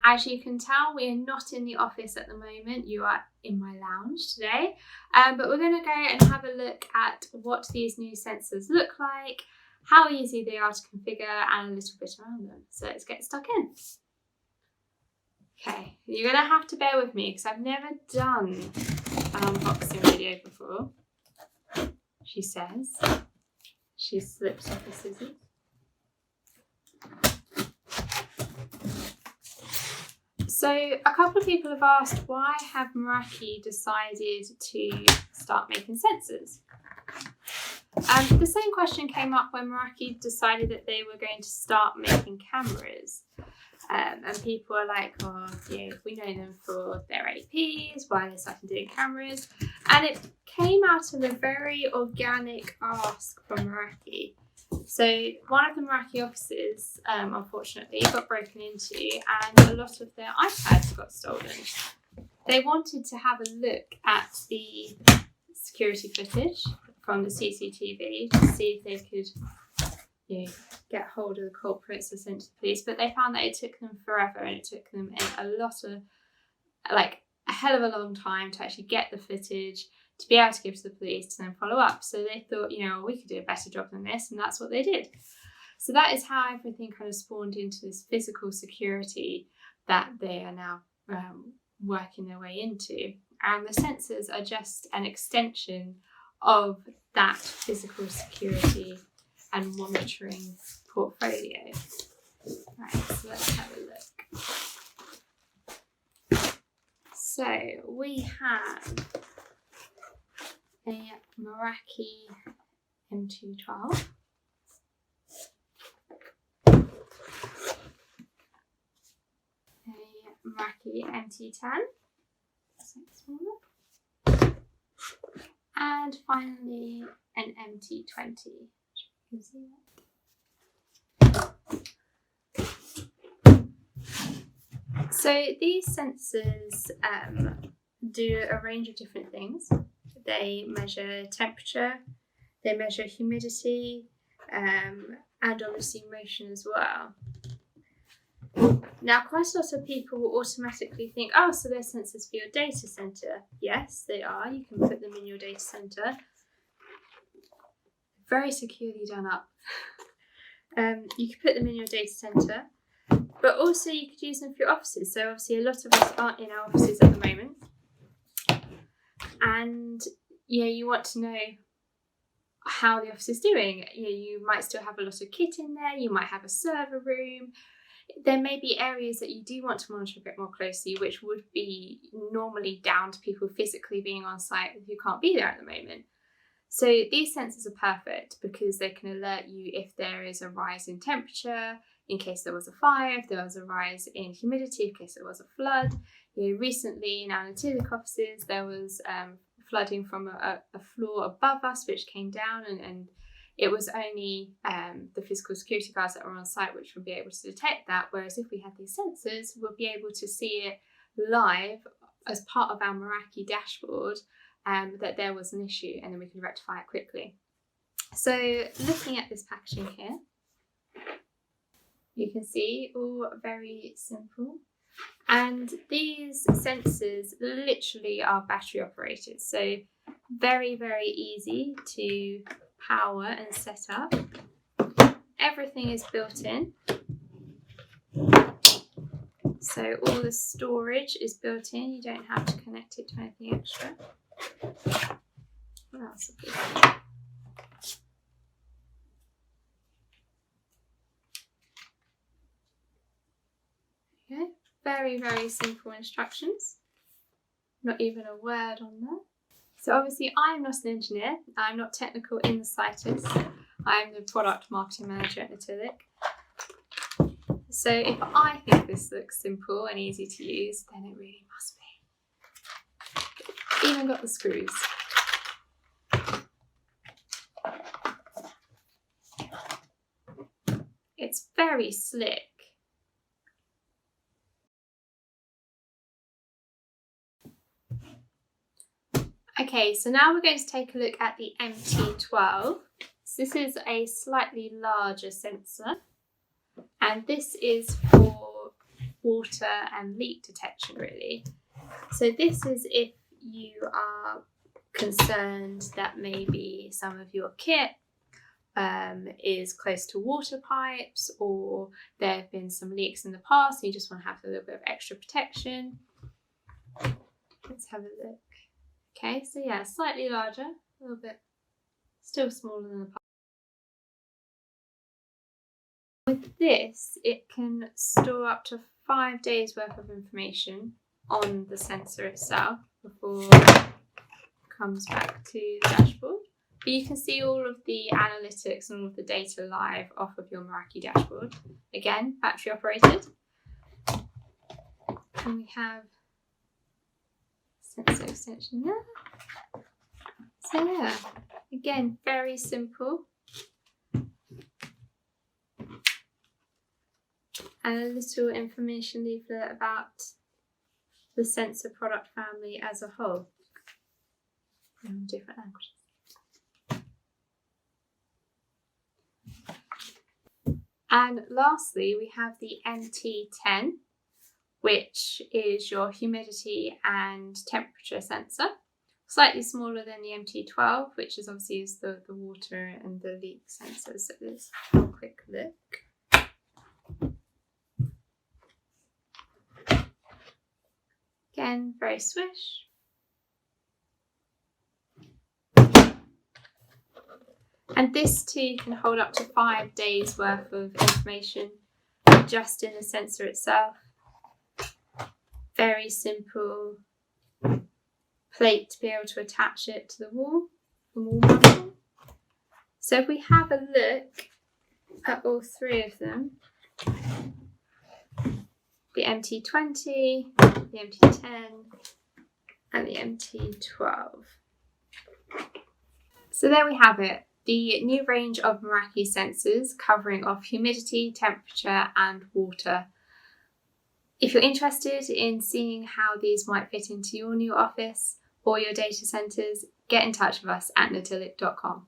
As you can tell, we are not in the office at the moment. You are in my lounge today. But we're going to go and have a look at what these new sensors look like, how easy they are to configure, and a little bit around them. So let's get stuck in. Okay, you're going to have to bear with me because I've never done an unboxing video before. She says. She slips off the scissors. So a couple of people have asked, why have Meraki decided to start making sensors? The same question came up when Meraki decided that they were going to start making cameras. And people are like, oh, yeah, we know them for their APs, why are they starting doing cameras? And it came out of a very organic ask from Meraki. So one of the Meraki offices, unfortunately, got broken into and a lot of their iPads got stolen. They wanted to have a look at the security footage from the CCTV to see if they could get hold of the culprits and sent to the police, but they found that it took them forever and it took them a hell of a long time to actually get the footage, to be able to give to the police, to then follow up. So they thought, we could do a better job than this, and that's what they did. So that is how everything kind of spawned into this physical security that they are now working their way into. And the sensors are just an extension of that physical security and monitoring portfolio. Right, so let's have a look. So we have a Meraki M212, a Meraki MT10, and finally an MT20. You can see that. So these sensors do a range of different things. They measure temperature, they measure humidity, and obviously motion as well. Now, quite a lot of people will automatically think, oh, so they're sensors for your data center. Yes, they are. You can put them in your data center. Very securely done up. You could put them in your data center, but also you could use them for your offices. So obviously a lot of us aren't in our offices at the moment. And you want to know how the office is doing. You might still have a lot of kit in there. You might have a server room. There may be areas that you do want to monitor a bit more closely, which would be normally down to people physically being on site who can't be there at the moment. So these sensors are perfect because they can alert you if there is a rise in temperature, in case there was a fire, if there was a rise in humidity, in case there was a flood. Recently in our Untitled offices, there was flooding from a floor above us, which came down, and it was only the physical security guards that were on site which would be able to detect that, whereas if we had these sensors, we'll be able to see it live as part of our Meraki dashboard, that there was an issue, and then we can rectify it quickly. So looking at this packaging here, you can see all very simple. And these sensors literally are battery operated, so very, very easy to power and set up. Everything is built in. So all the storage is built in, you don't have to connect it to anything extra. What else have we got? Okay, very, very simple instructions. Not even a word on there. So obviously I'm not an engineer, I'm not technical in the slightest. I'm the product marketing manager at Untitled. So if I think this looks simple and easy to use, then it really must be. Even got the screws. It's very slick. Okay, so now we're going to take a look at the MT12. So this is a slightly larger sensor, and this is for water and leak detection really. So this is if you are concerned that maybe some of your kit is close to water pipes, or there have been some leaks in the past and you just want to have a little bit of extra protection. Let's have a look. Okay, so yeah, slightly larger, a little bit, still smaller than the past. With this, it can store up to 5 days worth of information on the sensor itself before it comes back to the dashboard. But you can see all of the analytics and all of the data live off of your Meraki dashboard. Again, battery operated. And we have sensor extension there. So yeah, again, very simple. And a little information leaflet about the sensor product family as a whole in different languages. And lastly, we have the NT10, which is your humidity and temperature sensor. Slightly smaller than the MT12, which is obviously the water and the leak sensors. So let's have a quick look. Again, very swish. And this too can hold up to 5 days worth of information just in the sensor itself. Very simple plate to be able to attach it to the wall for wall mounting. So if we have a look at all three of them, the MT20, the MT10 and the MT12. So there we have it, the new range of Meraki sensors covering off humidity, temperature and water. If you're interested in seeing how these might fit into your new office or your data centres, get in touch with us at Knott.com.